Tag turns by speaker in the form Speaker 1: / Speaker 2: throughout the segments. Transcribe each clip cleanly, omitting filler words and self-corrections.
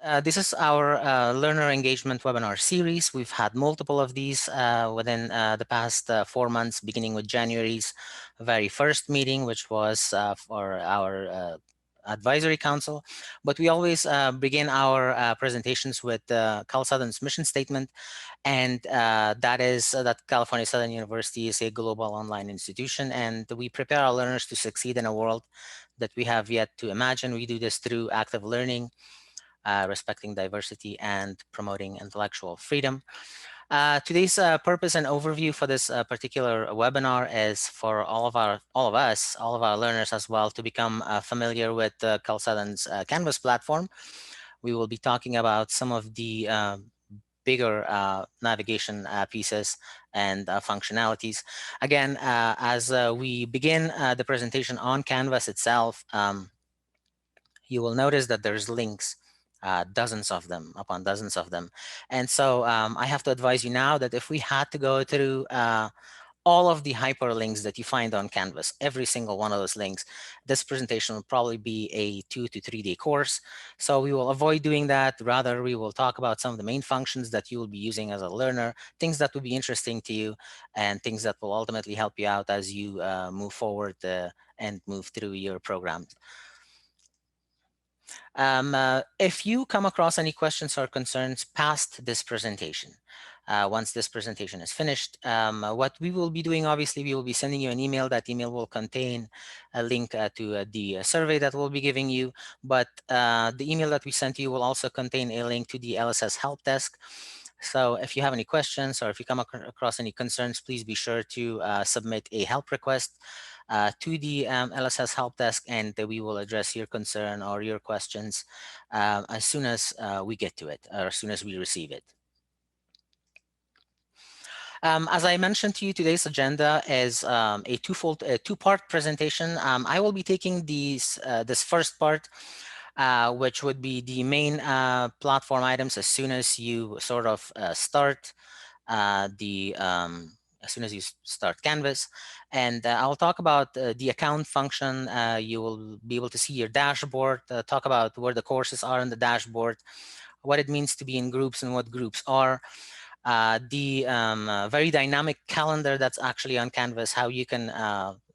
Speaker 1: This is our learner engagement webinar series. We've had multiple of these within the past 4 months, beginning with January's very first meeting, which was for our advisory council. But we always begin our presentations with Cal Southern's mission statement, and that is that California Southern University is a global online institution, and we prepare our learners to succeed in a world that we have yet to imagine. We do this through active learning, respecting diversity, and promoting intellectual freedom. Today's purpose and overview for this particular webinar is for all of our learners as well, to become familiar with Cal Southern's Canvas platform. We will be talking about some of the bigger navigation pieces and functionalities. Again, as we begin the presentation on Canvas itself, you will notice that there's links, dozens of them upon dozens of them. And so I have to advise you now that if we had to go through all of the hyperlinks that you find on Canvas, every single one of those links, this presentation will probably be a 2 to 3 day course. So we will avoid doing that. Rather, we will talk about some of the main functions that you will be using as a learner, things that will be interesting to you, and things that will ultimately help you out as you move forward and move through your program. If you come across any questions or concerns past this presentation, once this presentation is finished, what we will be doing, obviously, we will be sending you an email. That email will contain a link to the survey that we'll be giving you. But the email that we sent you will also contain a link to the LSS help desk. So if you have any questions or if you come across any concerns, please be sure to submit a help request to the LSS help desk, and we will address your concern or your questions as soon as we get to it, or as soon as we receive it. As I mentioned to you, today's agenda is a two-part presentation. I will be taking this first part, which would be the main platform items as soon as you sort of start as soon as you start Canvas. And I'll talk about the account function. You will be able to see your dashboard, talk about where the courses are in the dashboard, what it means to be in groups and what groups are. The very dynamic calendar that's actually on Canvas, how you can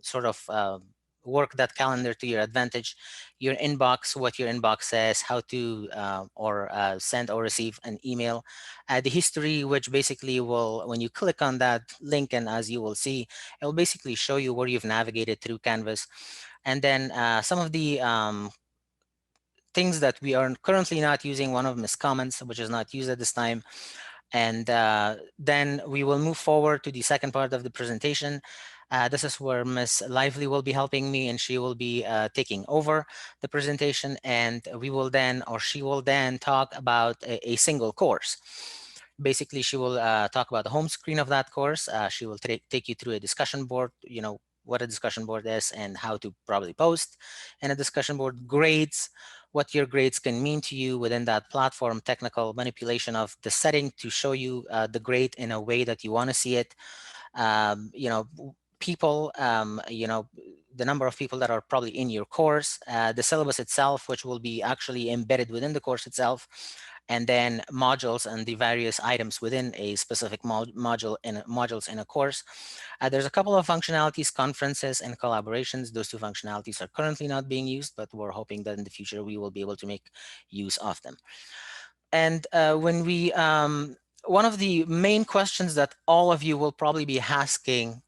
Speaker 1: sort of work that calendar to your advantage, your inbox, what your inbox says, how to send or receive an email, the history, which basically will, when you click on that link, and as you will see, it will basically show you where you've navigated through Canvas. And then some of the things that we are currently not using. One of them is comments, which is not used at this time. And then we will move forward to the second part of the presentation. This is where Ms. Lively will be helping me, and she will be taking over the presentation. And we will then, or she will then, talk about a single course. Basically, she will talk about the home screen of that course. She will take you through a discussion board, what a discussion board is and how to probably post in a discussion board, grades, what your grades can mean to you within that platform, technical manipulation of the setting to show you the grade in a way that you want to see it. People, the number of people that are probably in your course, the syllabus itself, which will be actually embedded within the course itself, and then modules and the various items within a specific modules in a course. There's a couple of functionalities, conferences and collaborations. Those two functionalities are currently not being used, but we're hoping that in the future we will be able to make use of them. And one of the main questions that all of you will probably be asking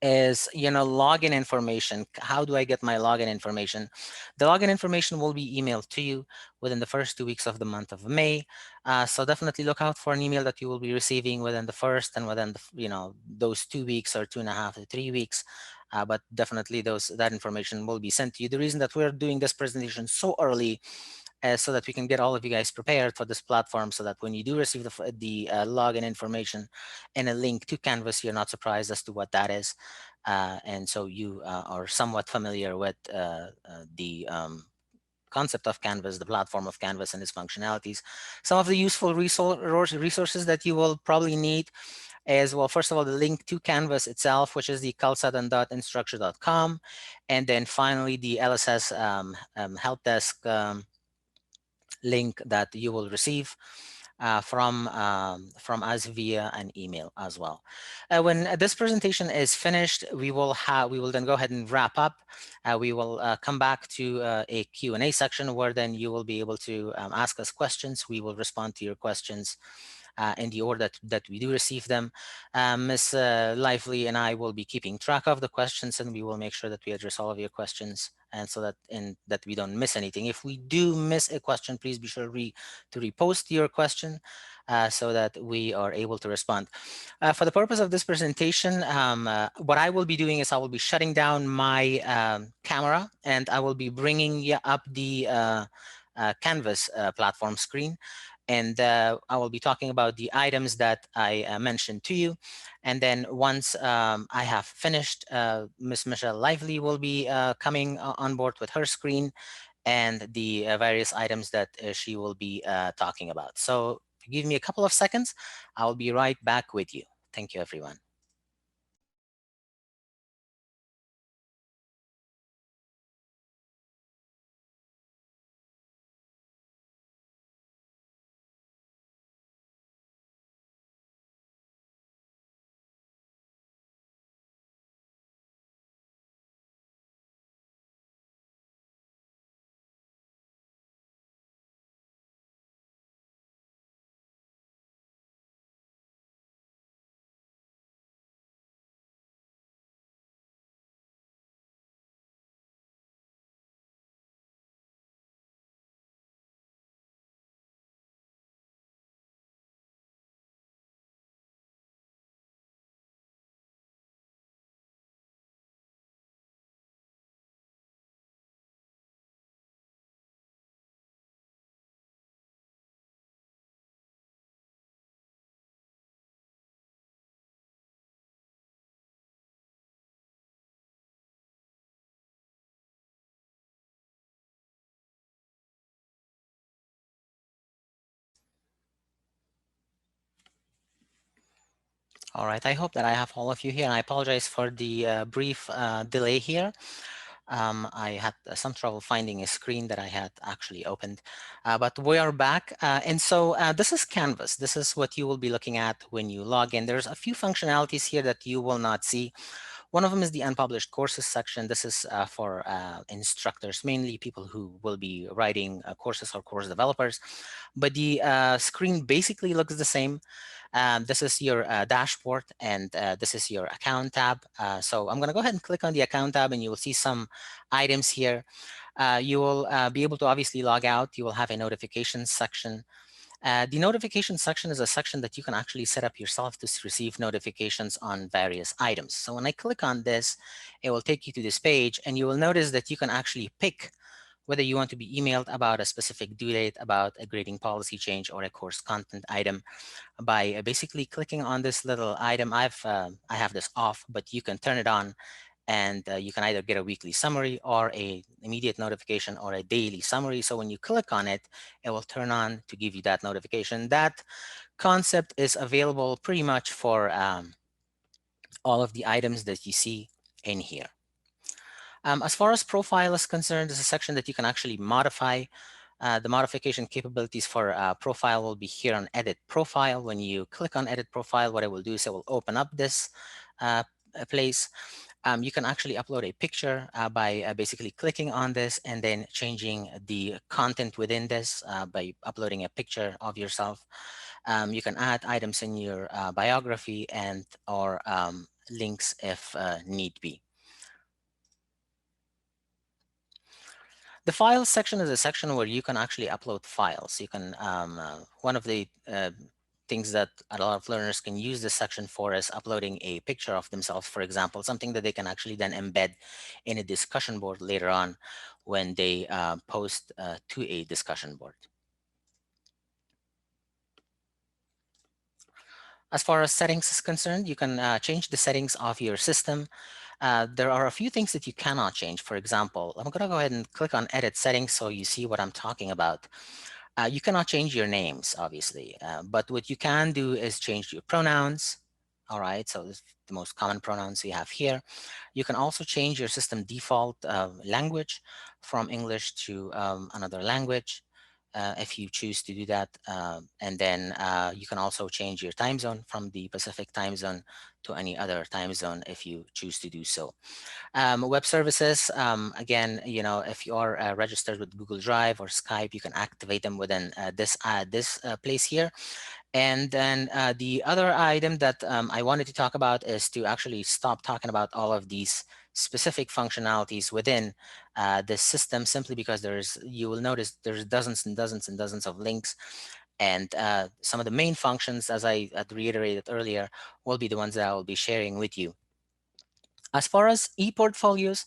Speaker 1: is, login information. How do I get my login information? The login information will be emailed to you within the first 2 weeks of the month of May. So definitely look out for an email that you will be receiving within the first and within those 2 weeks or 2.5 to 3 weeks. But definitely that information will be sent to you. The reason that we're doing this presentation so early so that we can get all of you guys prepared for this platform, so that when you do receive the login information and a link to Canvas, you're not surprised as to what that is. And so you are somewhat familiar with the concept of Canvas, the platform of Canvas and its functionalities. Some of the useful resources that you will probably need is, well, first of all, the link to Canvas itself, which is the calsouthern.instructure.com. And then finally, the LSS help desk link that you will receive from us via an email as well. When this presentation is finished, we will then go ahead and wrap up. We will come back to a Q&A section where then you will be able to ask us questions. We will respond to your questions in the order that we do receive them. Ms. Lively and I will be keeping track of the questions, and we will make sure that we address all of your questions, and so that we don't miss anything. If we do miss a question, please be sure to repost your question so that we are able to respond. For the purpose of this presentation, what I will be doing is I will be shutting down my camera, and I will be bringing up the Canvas platform screen. And I will be talking about the items that I mentioned to you. And then once I have finished, Ms. Michelle Lively will be coming on board with her screen and the various items that she will be talking about. So give me a couple of seconds. I'll be right back with you. Thank you, everyone. All right, I hope that I have all of you here, and I apologize for the brief delay here. I had some trouble finding a screen that I had actually opened, but we are back. And so this is Canvas. This is what you will be looking at when you log in. There's a few functionalities here that you will not see. One of them is the unpublished courses section. This is for instructors, mainly people who will be writing courses or course developers. But the screen basically looks the same. This is your dashboard, and this is your account tab. So I'm going to go ahead and click on the account tab, and you will see some items here. You will be able to obviously log out. You will have a notifications section. The notification section is a section that you can actually set up yourself to receive notifications on various items. So when I click on this, it will take you to this page, and you will notice that you can actually pick whether you want to be emailed about a specific due date, about a grading policy change, or a course content item by basically clicking on this little item. I have this off, but you can turn it on, and you can either get a weekly summary or a immediate notification or a daily summary. So when you click on it, it will turn on to give you that notification. That concept is available pretty much for all of the items that you see in here. As far as profile is concerned, there's a section that you can actually modify. The modification capabilities for profile will be here on edit profile. When you click on edit profile, what it will do is it will open up this place. You can actually upload a picture by basically clicking on this and then changing the content within this by uploading a picture of yourself. You can add items in your biography and or links if need be. The files section is a section where you can actually upload files. You can, one of the things that a lot of learners can use this section for is uploading a picture of themselves, for example, something that they can actually then embed in a discussion board later on when they post to a discussion board. As far as settings is concerned, you can change the settings of your system. There are a few things that you cannot change. For example, I'm going to go ahead and click on edit settings so you see what I'm talking about. You cannot change your names, obviously, but what you can do is change your pronouns. All right, so this is the most common pronouns we have here. You can also change your system default language from English to another language. if you choose to do that. And then you can also change your time zone from the Pacific time zone to any other time zone if you choose to do so. Web services, again, if you are registered with Google Drive or Skype, you can activate them within this place here. And then the other item that I wanted to talk about is to actually stop talking about all of these specific functionalities within this system, simply because you will notice there's dozens and dozens and dozens of links. And some of the main functions, as I had reiterated earlier, will be the ones that I will be sharing with you. As far as e-portfolios,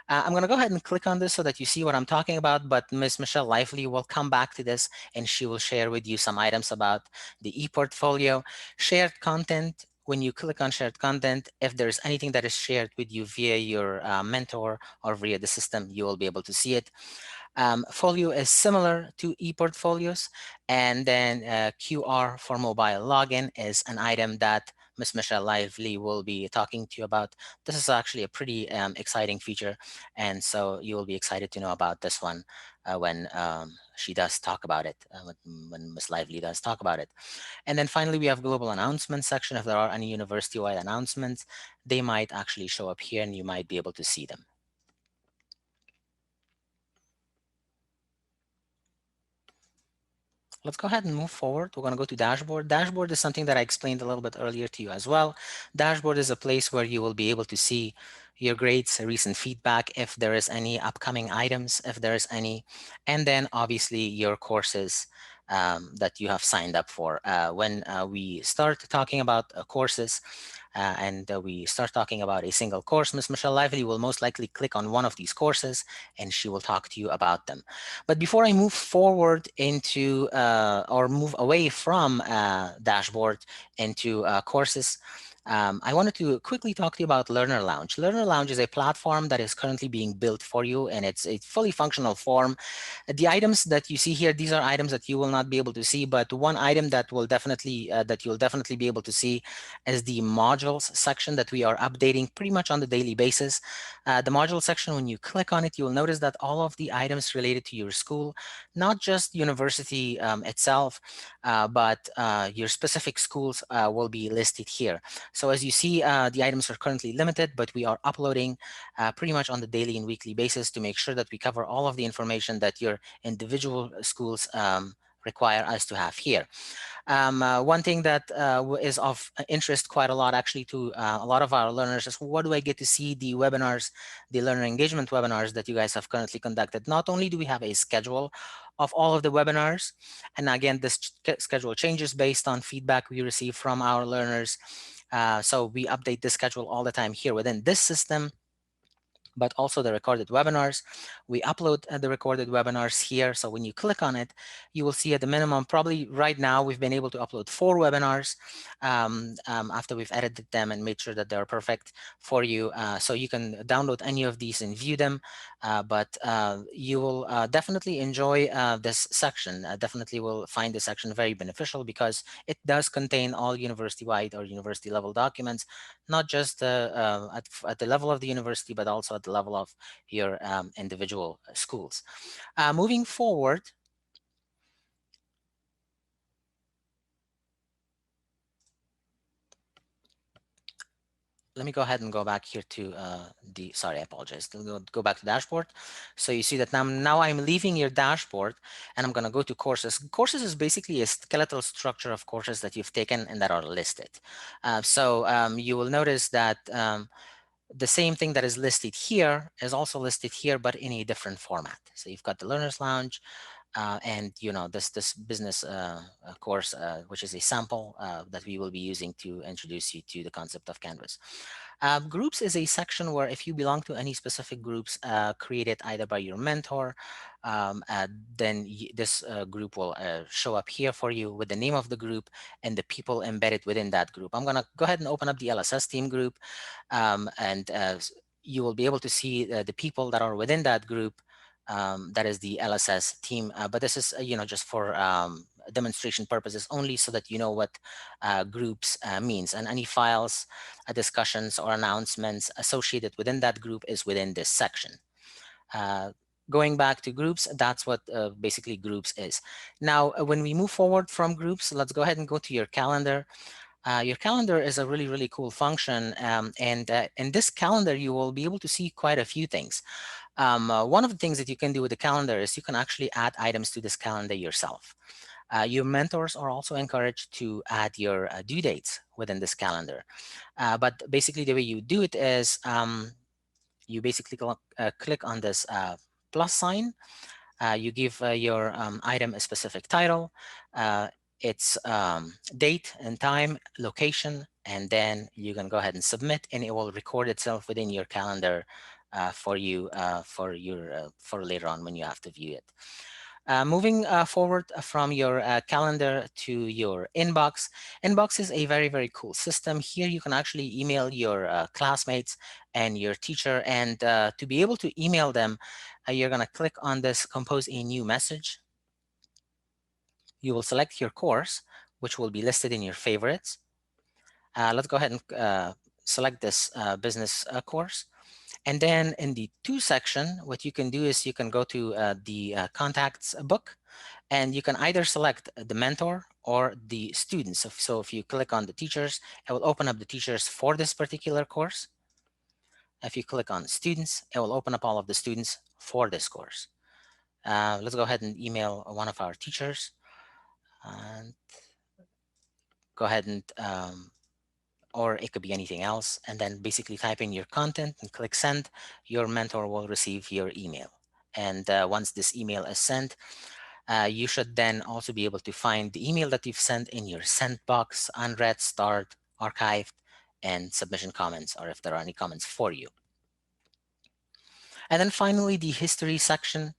Speaker 1: I'm going to go ahead and click on this so that you see what I'm talking about, but Ms. Michelle Lively will come back to this and she will share with you some items about the e-portfolio. Shared content, when you click on shared content, if there's anything that is shared with you via your mentor or via the system, you will be able to see it. Folio is similar to ePortfolios, and then QR for mobile login is an item that Ms. Michelle Lively will be talking to you about. This is actually a pretty exciting feature, and so you will be excited to know about this one when she does talk about it, when Ms. Lively does talk about it. And then finally, we have global announcements section. If there are any university-wide announcements, they might actually show up here and you might be able to see them. Let's go ahead and move forward. We're going to go to dashboard. Dashboard is something that I explained a little bit earlier to you as well. Dashboard is a place where you will be able to see your grades, recent feedback, if there is any upcoming items, if there is any, and then obviously your courses that you have signed up for. When we start talking about courses, and we start talking about a single course, Ms. Michelle Lively will most likely click on one of these courses and she will talk to you about them. But before I move forward into or move away from dashboard into courses, I wanted to quickly talk to you about Learner Lounge. Learner Lounge is a platform that is currently being built for you, and it's a fully functional form. The items that you see here, these are items that you will not be able to see, but one item that will definitely that you'll definitely be able to see is the modules section that we are updating pretty much on the daily basis. The module section, when you click on it, you will notice that all of the items related to your school, not just university itself, but your specific schools will be listed here. So as you see, the items are currently limited, but we are uploading pretty much on the daily and weekly basis to make sure that we cover all of the information that your individual schools require us to have here. One thing that is of interest quite a lot actually to a lot of our learners is, what do I get to see the webinars, the learner engagement webinars that you guys have currently conducted? Not only do we have a schedule of all of the webinars, and again, this schedule changes based on feedback we receive from our learners. So we update the schedule all the time here within this system, but also the recorded webinars. We upload the recorded webinars here. So when you click on it, you will see at the minimum, probably right now, we've been able to upload 4 webinars after we've edited them and made sure that they're perfect for you. So you can download any of these and view them, but you will definitely enjoy this section. Definitely will find this section very beneficial because it does contain all university-wide or university level documents, not just at the level of the university, but also at the level of your individual schools. Moving forward, let me go ahead and go back here to sorry, I apologize. Go back to dashboard. So you see that now I'm leaving your dashboard and I'm going to go to courses. Courses is basically a skeletal structure of courses that you've taken and that are listed. So you will notice that the same thing that is listed here is also listed here, but in a different format. So you've got the Learner's Lounge, and this business course, which is a sample that we will be using to introduce you to the concept of Canvas. Groups is a section where if you belong to any specific groups created either by your mentor, then this group will show up here for you with the name of the group and the people embedded within that group. I'm going to go ahead and open up the LSS team group, and you will be able to see the people that are within that group. That is the LSS team, but this is just for demonstration purposes only, so that you know what groups means, and any files, discussions, or announcements associated within that group is within this section. Going back to groups, that's what basically groups is. Now, when we move forward from groups, let's go ahead and go to your calendar. Your calendar is a really, really cool function. And in this calendar, you will be able to see quite a few things. One of the things that you can do with the calendar is you can actually add items to this calendar yourself. Your mentors are also encouraged to add your due dates within this calendar. But basically the way you do it is you basically click on this plus sign. You give your item a specific title, its date and time, location, and then you can go ahead and submit, and it will record itself within your calendar for you for later on when you have to view it. Moving forward from your calendar to your inbox. Inbox is a very, very cool system. Here you can actually email your classmates and your teacher. And to be able to email them, you're going to click on this compose a new message. You will select your course, which will be listed in your favorites. Let's go ahead and select this business course. And then in the to section, what you can do is you can go to the contacts book, and you can either select the mentor or the students. So if you click on the teachers, it will open up the teachers for this particular course. If you click on students, it will open up all of the students for this course. Let's go ahead and email one of our teachers. And go ahead and or it could be anything else, and then basically type in your content and click send. Your mentor will receive your email. And once this email is sent, you should then also be able to find the email that you've sent in your sent box, unread, starred, archived, and submission comments, or if there are any comments for you. And then finally, the history section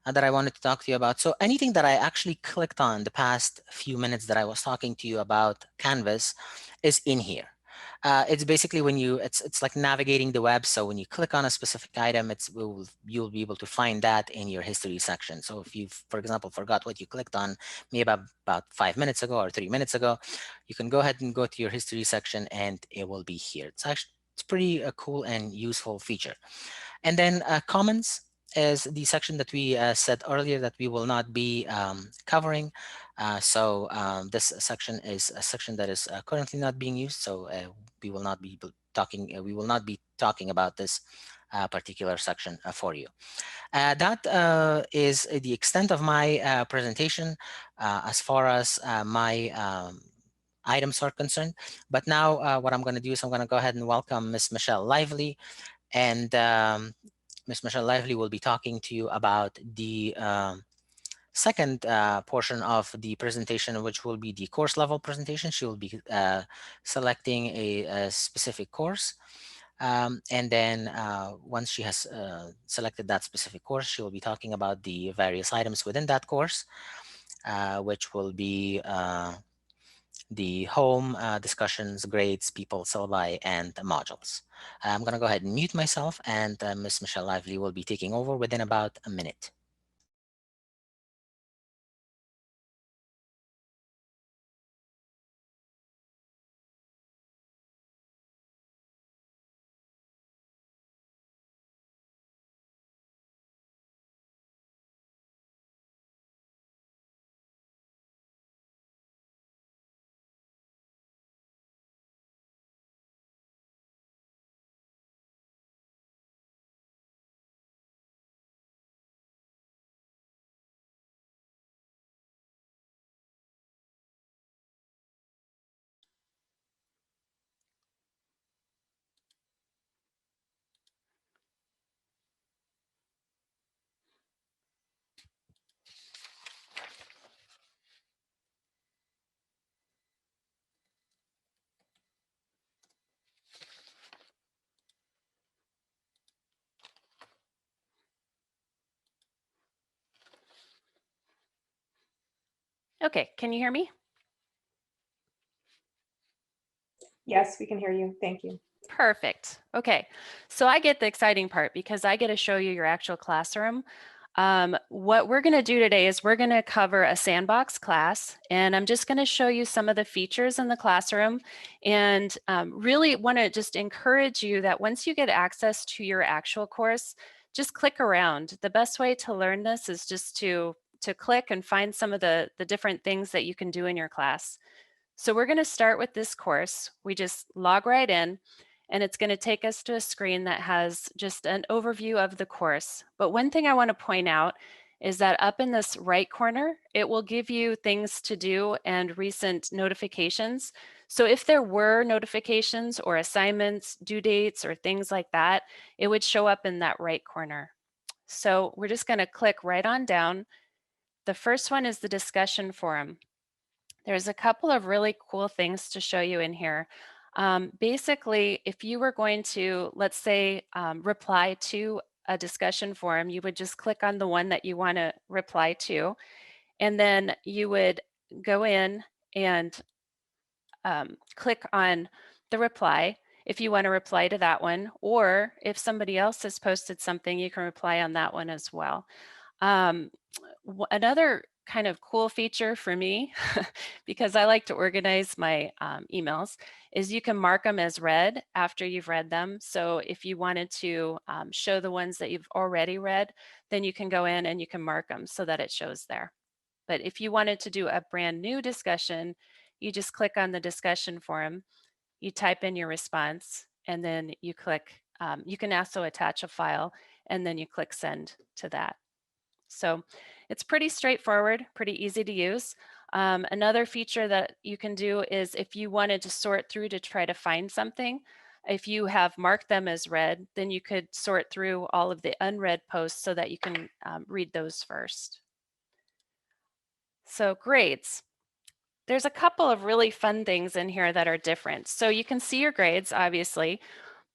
Speaker 1: that I wanted to talk to you about. So anything that I actually clicked on the past few minutes that I was talking to you about Canvas is in here. It's basically when it's like navigating the web. So when you click on a specific item, you'll be able to find that in your history section. So if you, for example, forgot what you clicked on maybe about 5 minutes ago or 3 minutes ago, you can go ahead and go to your history section and it will be here. It's pretty cool and useful feature. And then comments is the section that we said earlier that we will not be covering. This section is a section that is currently not being used. So we will not be talking about this particular section for you. That is the extent of my presentation as far as my items are concerned. But now what I'm going to do is I'm going to go ahead and welcome Ms. Michelle Lively. And Ms. Michelle Lively will be talking to you about the second portion of the presentation, which will be the course level presentation. She will be selecting a specific course. And then once she has selected that specific course, she will be talking about the various items within that course, which will be the home, discussions, grades, people, syllabi, and modules. I'm going to go ahead and mute myself, and Ms. Michelle Lively will be taking over within about a minute.
Speaker 2: Okay, can you hear me?
Speaker 3: Yes, we can hear you. Thank you.
Speaker 2: Perfect. Okay, so I get the exciting part because I get to show you your actual classroom. What we're going to do today is we're going to cover a sandbox class, and I'm just going to show you some of the features in the classroom, and really want to just encourage you that once you get access to your actual course, just click around. The best way to learn this is just to click and find some of the different things that you can do in your class. So we're going to start with this course. We just log right in, and it's going to take us to a screen that has just an overview of the course. But one thing I want to point out is that up in this right corner, it will give you things to do and recent notifications. So if there were notifications or assignments, due dates, or things like that, it would show up in that right corner. So we're just going to click right on down. The first one is the discussion forum. There's a couple of really cool things to show you in here. Basically, if you were going to, let's say, reply to a discussion forum, you would just click on the one that you want to reply to, and then you would go in and click on the reply if you want to reply to that one, or if somebody else has posted something, you can reply on that one as well. Another kind of cool feature for me, because I like to organize my emails, is you can mark them as read after you've read them. So if you wanted to show the ones that you've already read, then you can go in and you can mark them so that it shows there. But if you wanted to do a brand new discussion, you just click on the discussion forum, you type in your response, and then you click, you can also attach a file, and then you click send to that. So it's pretty straightforward, pretty easy to use. Another feature that you can do is if you wanted to sort through to try to find something, if you have marked them as read, then you could sort through all of the unread posts so that you can read those first. So grades. There's a couple of really fun things in here that are different. So you can see your grades, obviously,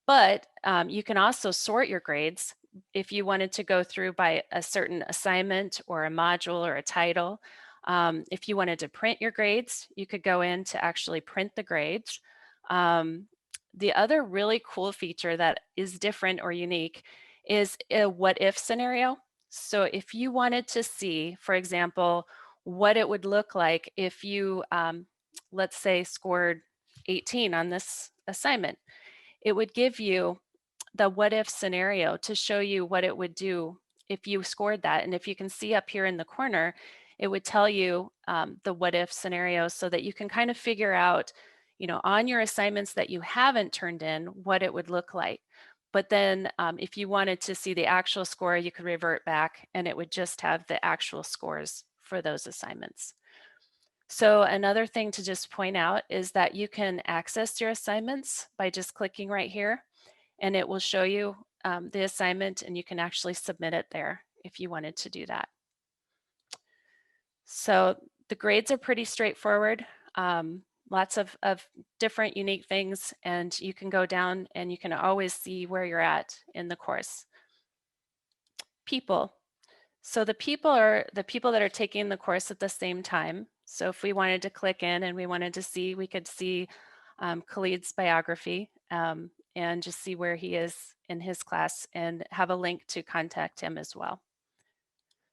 Speaker 2: but you can also sort your grades if you wanted to go through by a certain assignment or a module or a title. If you wanted to print your grades, you could go in to actually print the grades. The other really cool feature that is different or unique is a what if scenario. So if you wanted to see, for example, what it would look like if you, let's say, scored 18 on this assignment, it would give you the what if scenario to show you what it would do if you scored that. And if you can see up here in the corner, it would tell you the what if scenario so that you can kind of figure out, you know, on your assignments that you haven't turned in, what it would look like. But then if you wanted to see the actual score, you could revert back and it would just have the actual scores for those assignments. So another thing to just point out is that you can access your assignments by just clicking right here, and it will show you the assignment, and you can actually submit it there if you wanted to do that. So the grades are pretty straightforward. Lots of different unique things, and you can go down and you can always see where you're at in the course. People. So the people are the people that are taking the course at the same time. So if we wanted to click in and we wanted to see, we could see Khalid's biography and just see where he is in his class and have a link to contact him as well.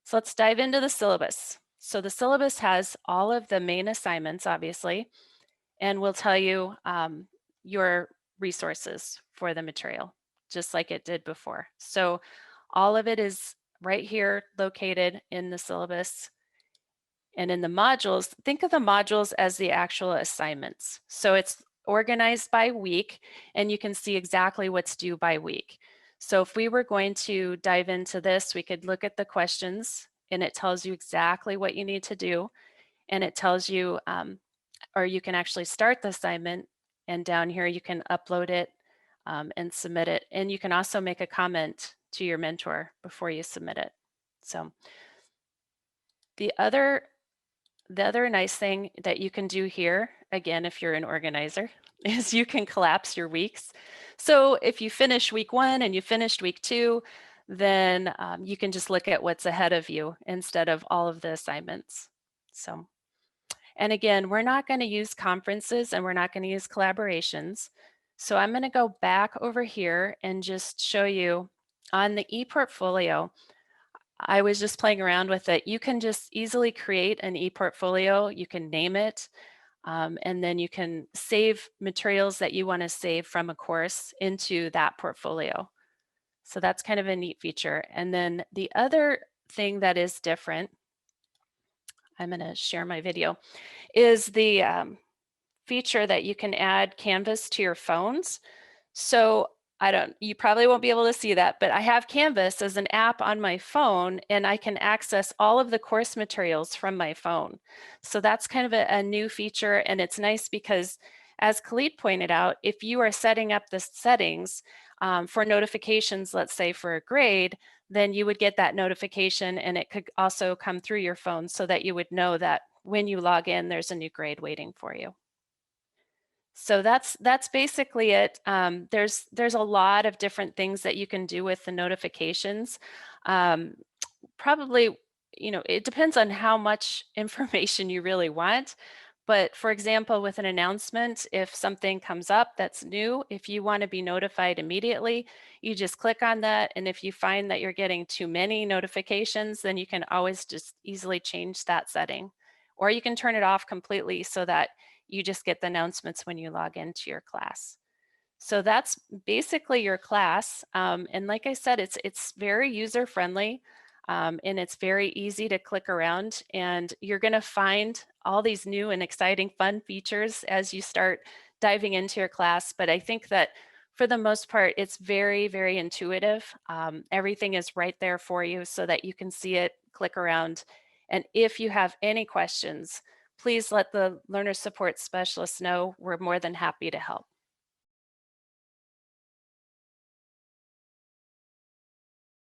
Speaker 2: So let's dive into the syllabus. So the syllabus has all of the main assignments, obviously, and will tell you your resources for the material, just like it did before. So all of it is right here located in the syllabus. And in the modules, think of the modules as the actual assignments. So it's organized by week, and you can see exactly what's due by week. So if we were going to dive into this, we could look at the questions, and it tells you exactly what you need to do. And it tells you, or you can actually start the assignment, and down here you can upload it and submit it. And you can also make a comment to your mentor before you submit it. So the other nice thing that you can do here, again, if you're an organizer, is you can collapse your weeks. So if you finish week 1 and you finished week 2, then you can just look at what's ahead of you instead of all of the assignments. So, and again, we're not going to use conferences and we're not going to use collaborations. So I'm going to go back over here and just show you on the ePortfolio. I was just playing around with it. You can just easily create an ePortfolio. You can name it, and then you can save materials that you want to save from a course into that portfolio. So that's kind of a neat feature. And then the other thing that is different, I'm going to share my video, is the feature that you can add Canvas to your phones. So you probably won't be able to see that, but I have Canvas as an app on my phone, and I can access all of the course materials from my phone. So that's kind of a new feature, and it's nice because, as Khalid pointed out, if you are setting up the settings for notifications, let's say for a grade, then you would get that notification, and it could also come through your phone so that you would know that when you log in, there's a new grade waiting for you. So that's basically it. There's a lot of different things that you can do with the notifications. Probably, it depends on how much information you really want. But for example, with an announcement, if something comes up that's new, if you want to be notified immediately, you just click on that. And if you find that you're getting too many notifications, then you can always just easily change that setting. Or you can turn it off completely so that you just get the announcements when you log into your class. So that's basically your class. And like I said, it's very user-friendly, and it's very easy to click around, and you're going to find all these new and exciting fun features as you start diving into your class. But I think that for the most part, it's very, very intuitive. Everything is right there for you so that you can see it, click around. And if you have any questions, please let the learner support specialist know. We're more than happy to help.